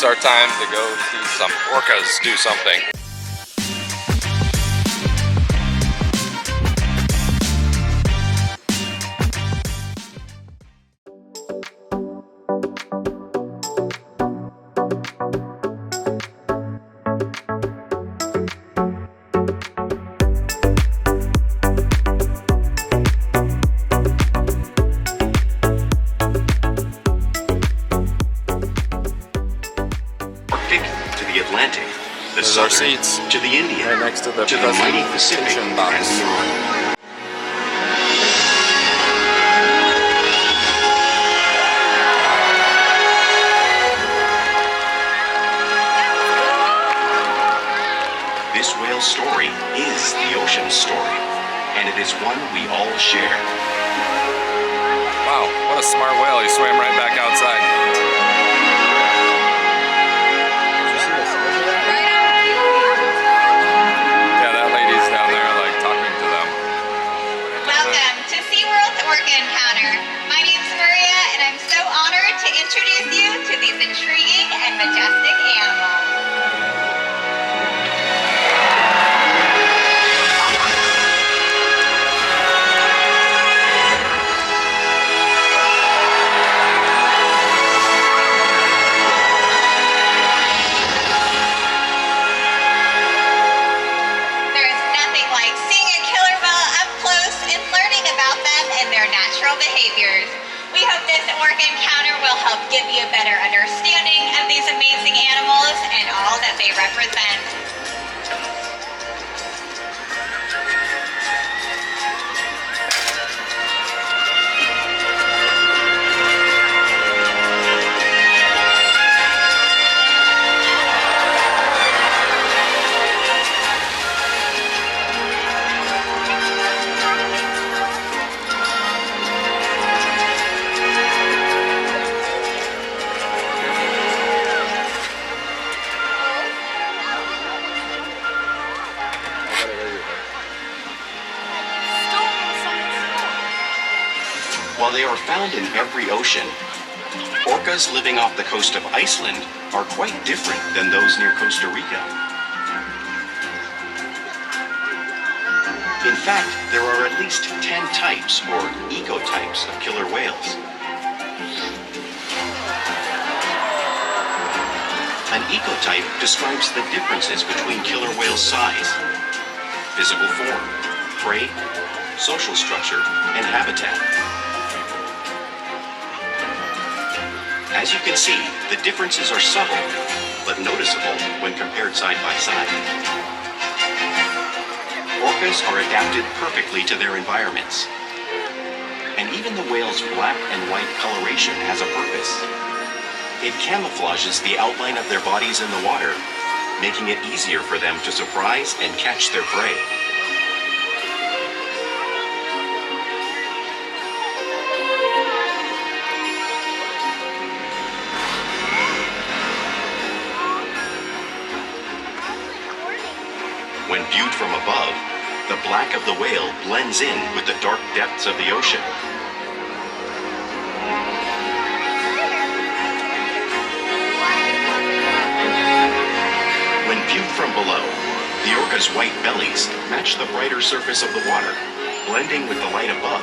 it's our time to go see some orcas do something. The our seats to the Indian, right next to the mighty Pacific, box. and beyond. This whale's story is the ocean's story, and it is one we all share. Wow, what a smart whale. He swam right back outside. Welcome to SeaWorld Orca Encounter. My name's Maria, and I'm so honored to introduce you to these intriguing and majestic animals. There is nothing like seeing a killer whale up close and learning about them and their natural behaviors. We hope this Orca Encounter will help give you a better understanding of these amazing animals and all that they represent. While they are found in every ocean, orcas living off the coast of Iceland are quite different than those near Costa Rica. In fact, there are at least 10 types or ecotypes of killer whales. An ecotype describes the differences between killer whale size, physical form, prey, social structure, and habitat. As you can see, the differences are subtle, but noticeable when compared side by side. Orcas are adapted perfectly to their environments. And even the whale's black and white coloration has a purpose. It camouflages the outline of their bodies in the water, making it easier for them to surprise and catch their prey. When viewed from above, the black of the whale blends in with the dark depths of the ocean. When viewed from below, the orca's white bellies match the brighter surface of the water, blending with the light above,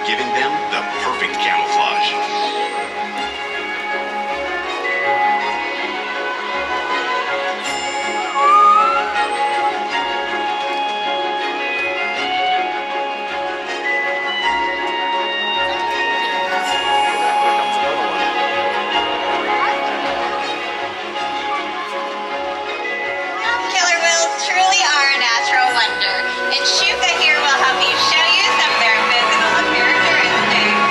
giving them the perfect camouflage. And Shuka here will help you show you some of their physical characteristics.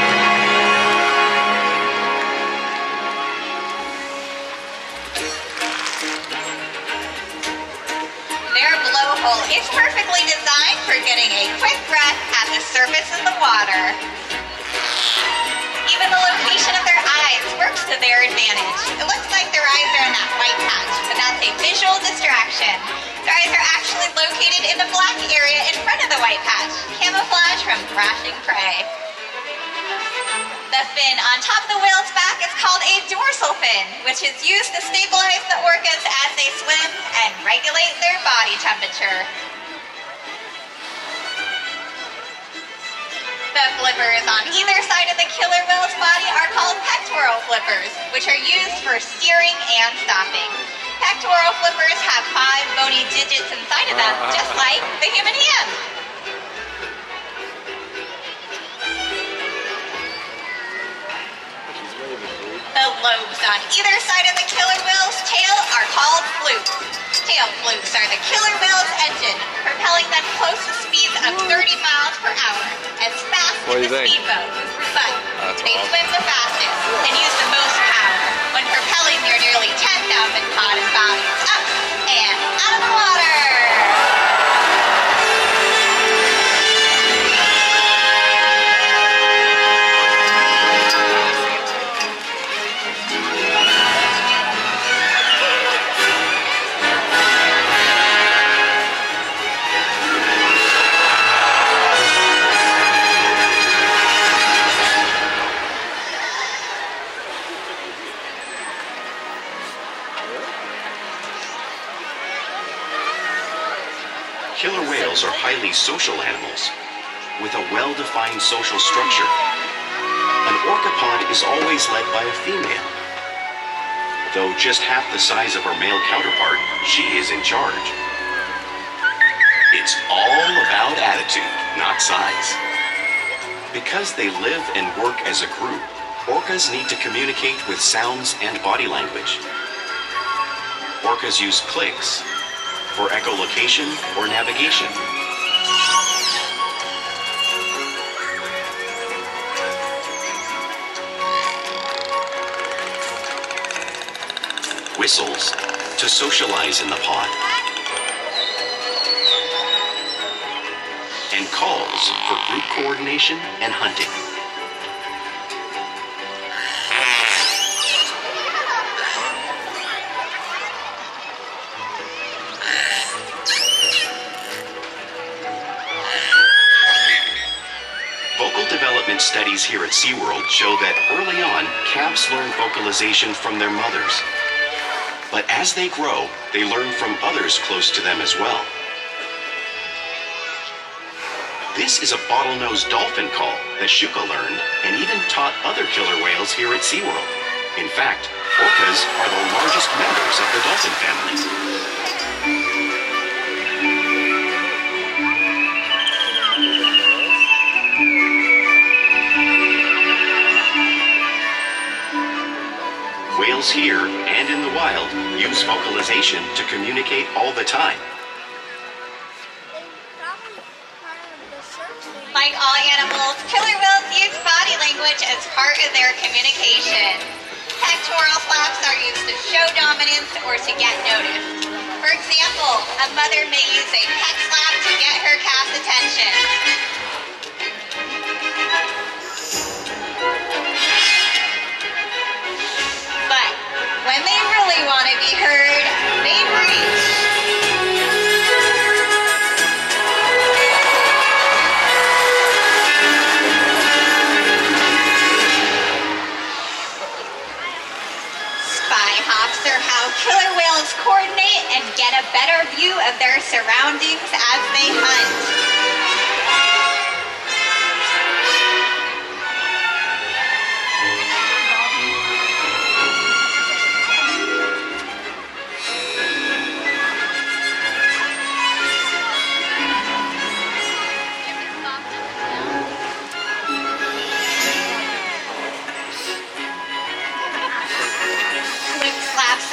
Their blowhole is perfectly designed for getting a quick breath at the surface of the water. Even the location of their eyes works to their advantage. It looks like their eyes are in that white patch, but that's a visual distraction. Their eyes are actually located in the black area in front of the white patch, camouflage from thrashing prey. The The fin on top of the whale's back is called a dorsal fin, which is used to stabilize the orcas as they swim and regulate their body temperature. The flippers on either side of the killer whale's body are called pectoral flippers, which are used for steering and stopping. Pectoral flippers have 5 bony digits inside of them, just like the human hand. The lobes on either side of the killer whale's tail are called flukes. Tail flukes are the killer whale's engine, propelling them close to speeds of 30 miles per hour, as fast What as do a you think? speedboat. But That's they awesome. swim the fastest and use the most power when propelling their nearly 10,000 pound bodies up and out of the water. Killer whales are highly social animals with a well-defined social structure. An orca pod is always led by a female. Though just half the size of her male counterpart, she is in charge. It's all about attitude, not size. Because they live and work as a group, orcas need to communicate with sounds and body language. Orcas use clicks for echolocation or navigation. Whistles to socialize in the pod. And calls for group coordination and hunting. Vocal development studies here at SeaWorld show that early on, calves learn vocalization from their mothers. But as they grow, they learn from others close to them as well. This is a bottlenose dolphin call that Shuka learned and even taught other killer whales here at SeaWorld. In fact, orcas are the largest members of the dolphin family. Whales here and in the wild use vocalization to communicate all the time. Like all animals, killer whales use body language as part of their communication. Pectoral flaps are used to show dominance or to get noticed. For example, a mother may use a peck slap to get her calf's attention. But when they really want to be heard, they breathe. Spy hops are how killer whales coordinate and get a better view of their surroundings as they hunt.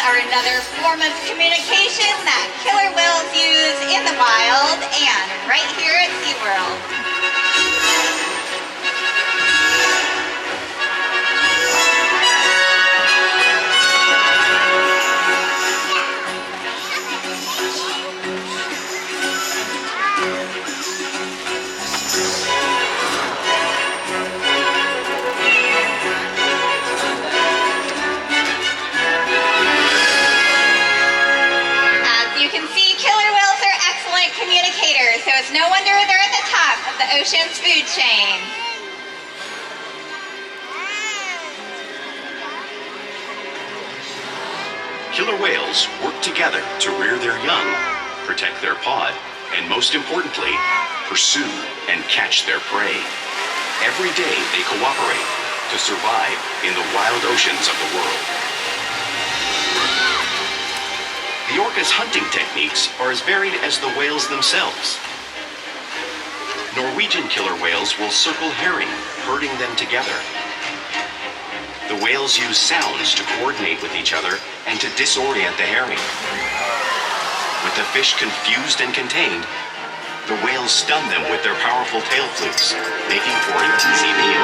Are another form of communication that killer whales use in the wild and right here at SeaWorld. Communicators, so it's no wonder they're at the top of the ocean's food chain. Killer whales work together to rear their young, protect their pod, and most importantly, pursue and catch their prey. Every day they cooperate to survive in the wild oceans of the world. The orca's hunting techniques are as varied as the whales themselves. Norwegian killer whales will circle herring, herding them together. The whales use sounds to coordinate with each other and to disorient the herring. With the fish confused and contained, the whales stun them with their powerful tail flukes, making for an easy meal.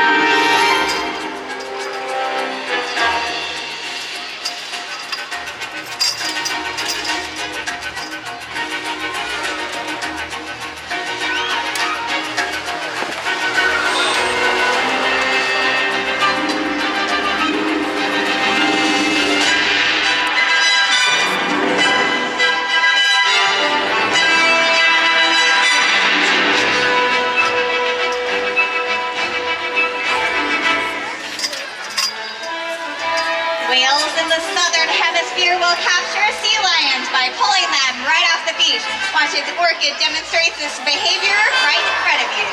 Whales in the southern hemisphere will capture sea lions by pulling them right off the beach. Watch as Orca demonstrates this behavior right in front of you.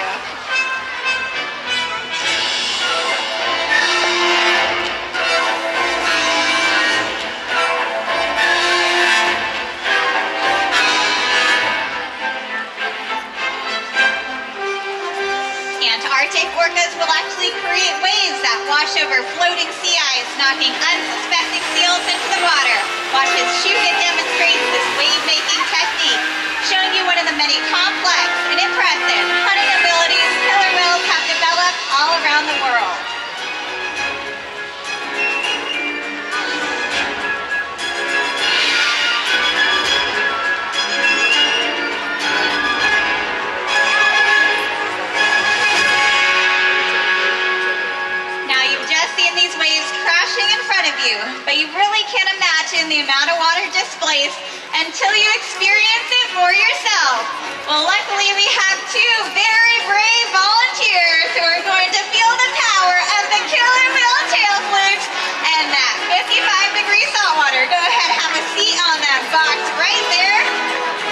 Antarctic orcas will actually create waves that wash over floating sea ice, knocking unsuspecting seals into the water. Watch as Shuka demonstrates this wave-making technique, showing you one of the many complex and impressive hunting abilities killer whales have developed all around the world. Waves crashing in front of you, but you really can't imagine the amount of water displaced until you experience it for yourself. Well, luckily we have two very brave volunteers who are going to feel the power of the killer whale tail flukes and that 55-degree saltwater. Go ahead, have a seat on that box right there,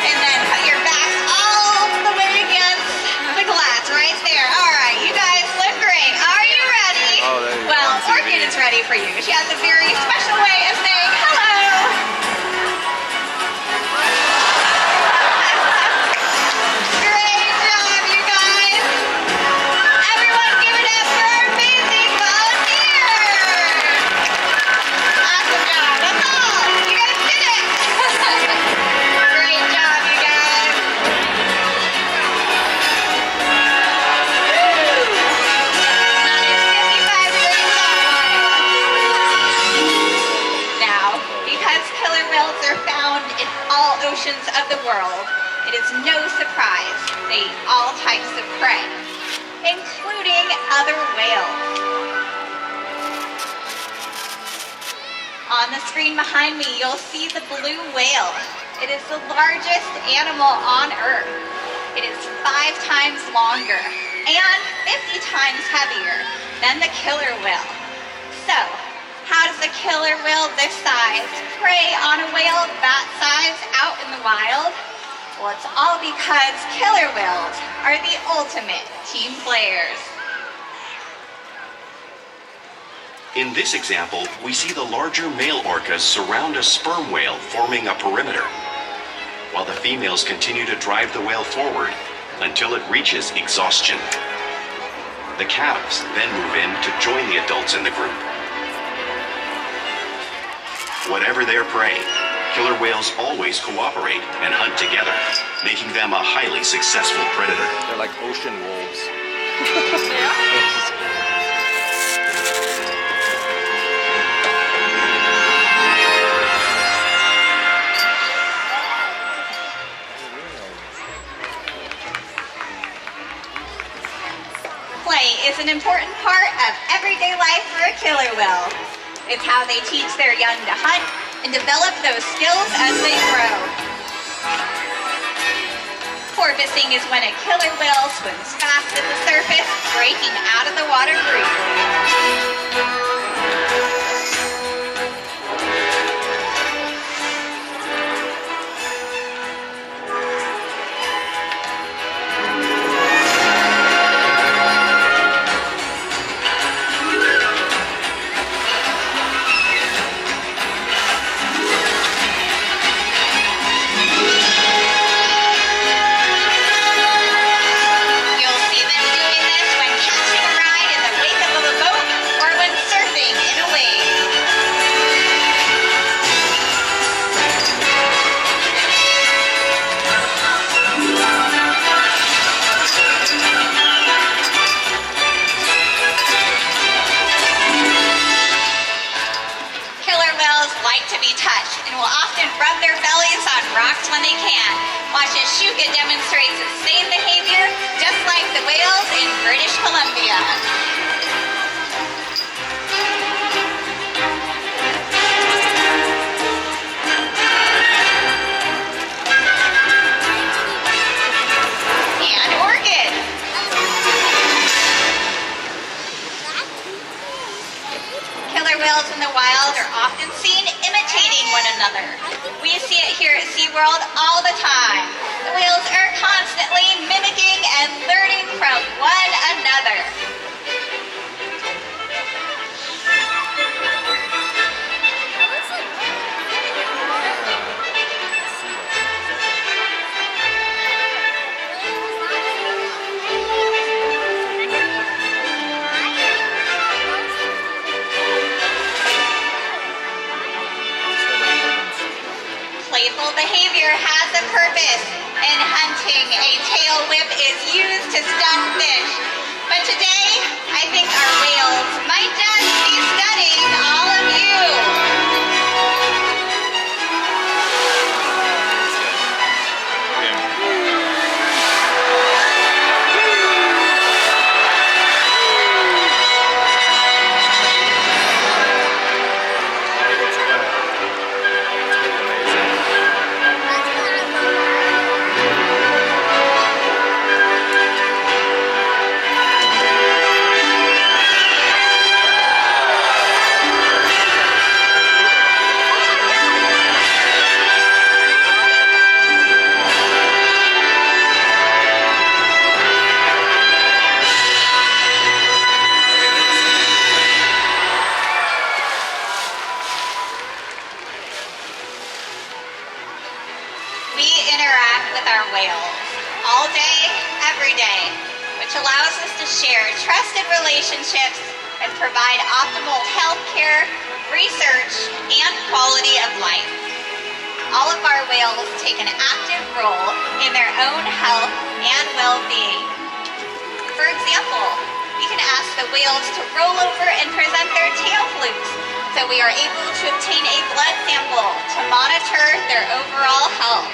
and then put your backs all the way against the glass right there. All right, you guys look great. Are you ready? Oh, there you go. Well, Orca is ready for you. She has a very special way of saying hello. Great job, you guys. Everyone give it up for our amazing volunteers. Awesome job. That's all. You guys did it. Great job, you guys. That is 55 degrees saltwater. Now, because killer whales are found in all oceans of the world, it is no surprise they eat all types of prey, including other whales. On the screen behind me, you'll see the blue whale. It is the largest animal on Earth. It is 5 times longer and 50 times heavier than the killer whale. So, how does a killer whale this size prey on a whale that size out in the wild? Well, it's all because killer whales are the ultimate team players. In this example, we see the larger male orcas surround a sperm whale, forming a perimeter, while the females continue to drive the whale forward until it reaches exhaustion. The calves then move in to join the adults in the group. Whatever their prey, killer whales always cooperate and hunt together, making them a highly successful predator. They're like ocean wolves. Play is an important part of everyday life for a killer whale. It's how they teach their young to hunt and develop those skills as they grow. Porpoising is when a killer whale swims fast at the surface, breaking out of the water briefly. rub their bellies on rocks when they can. Watch as Shuka demonstrates the same behavior, just like the whales in British Columbia. And Orchid. Killer whales in the wild are often seen imitating one another. We see it here at SeaWorld all the time. The whales are constantly mimicking and learning from one another. Playful behavior has a purpose. In hunting, a tail whip is used to stun fish. But today, I think our whales might just be stunning all of you. We interact with our whales all day, every day, which allows us to share trusted relationships and provide optimal health care, research, and quality of life. All of our whales take an active role in their own health and well-being. For example, we can ask the whales to roll over and present their tail flukes, so we are able to obtain a blood sample to monitor their overall health.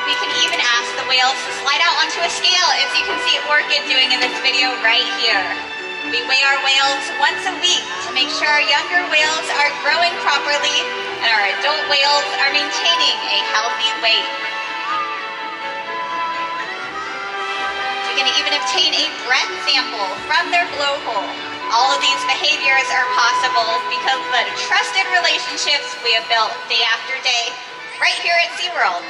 We can even ask the whales to slide out onto a scale, as you can see Orchid doing in this video right here. We weigh our whales once a week to make sure our younger whales are growing properly and our adult whales are maintaining a healthy weight. We can even obtain a breath sample from their blowhole. All of these behaviors are possible because of the trusted relationships we have built day after day right here at SeaWorld.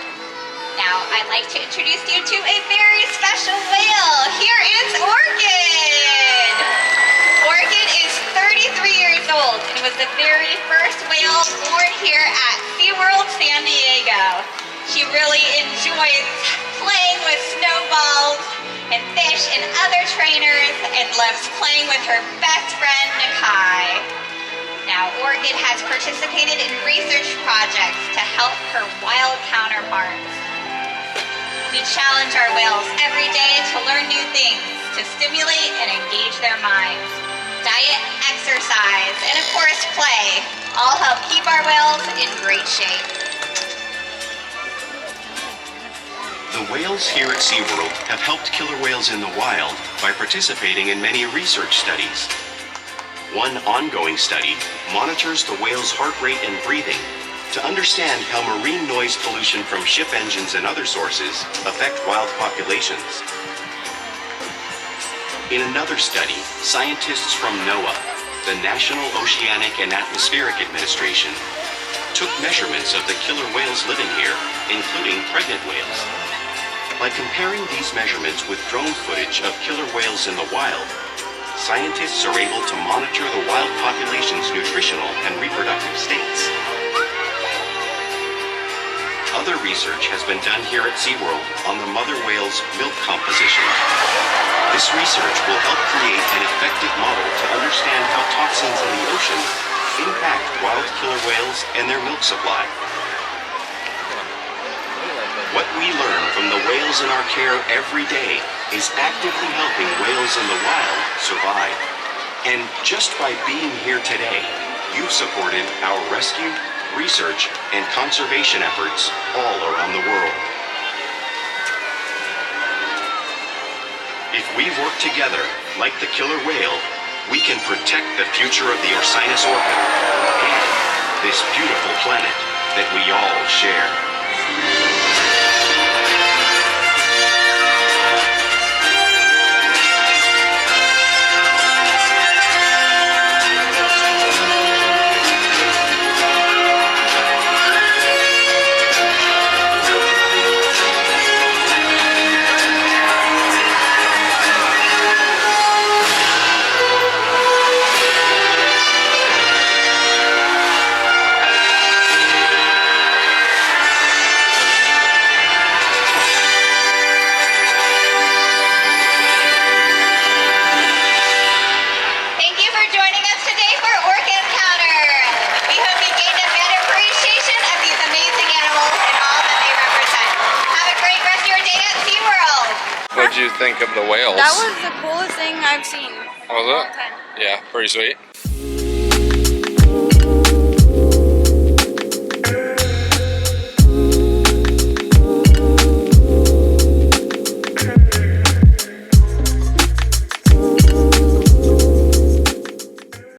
Now, I'd like to introduce you to a very special whale. Here is Orchid. Orchid is 33 years old and was the very first whale born here at SeaWorld San Diego. She really enjoys playing with snowballs and fish and other trainers and loves playing with her best friend, Nakai. Now, Orchid has participated in research projects to help her wild counterparts. We challenge our whales every day to learn new things, to stimulate and engage their minds. Diet, exercise, and of course play all help keep our whales in great shape. The whales here at SeaWorld have helped killer whales in the wild by participating in many research studies. One ongoing study monitors the whale's heart rate and breathing to understand how marine noise pollution from ship engines and other sources affect wild populations. In another study, scientists from NOAA, the National Oceanic and Atmospheric Administration, took measurements of the killer whales living here, including pregnant whales. By comparing these measurements with drone footage of killer whales in the wild, scientists are able to monitor the wild population's nutritional and reproductive states. Other research has been done here at SeaWorld on the mother whale's milk composition. This research will help create an effective model to understand how toxins in the ocean impact wild killer whales and their milk supply. What we learn from the whales in our care every day is actively helping whale those in the wild survive. And just by being here today, you've supported our rescue, research, and conservation efforts all around the world. If we work together, like the killer whale, we can protect the future of the Orcinus orca and this beautiful planet that we all share. Thank you for joining us today for Orca Encounter. We hope you gained a better appreciation of these amazing animals and all that they represent. Have a great rest of your day at SeaWorld. What'd you think of the whales? That was the coolest thing I've seen. Was in a long it? time. Yeah, pretty sweet.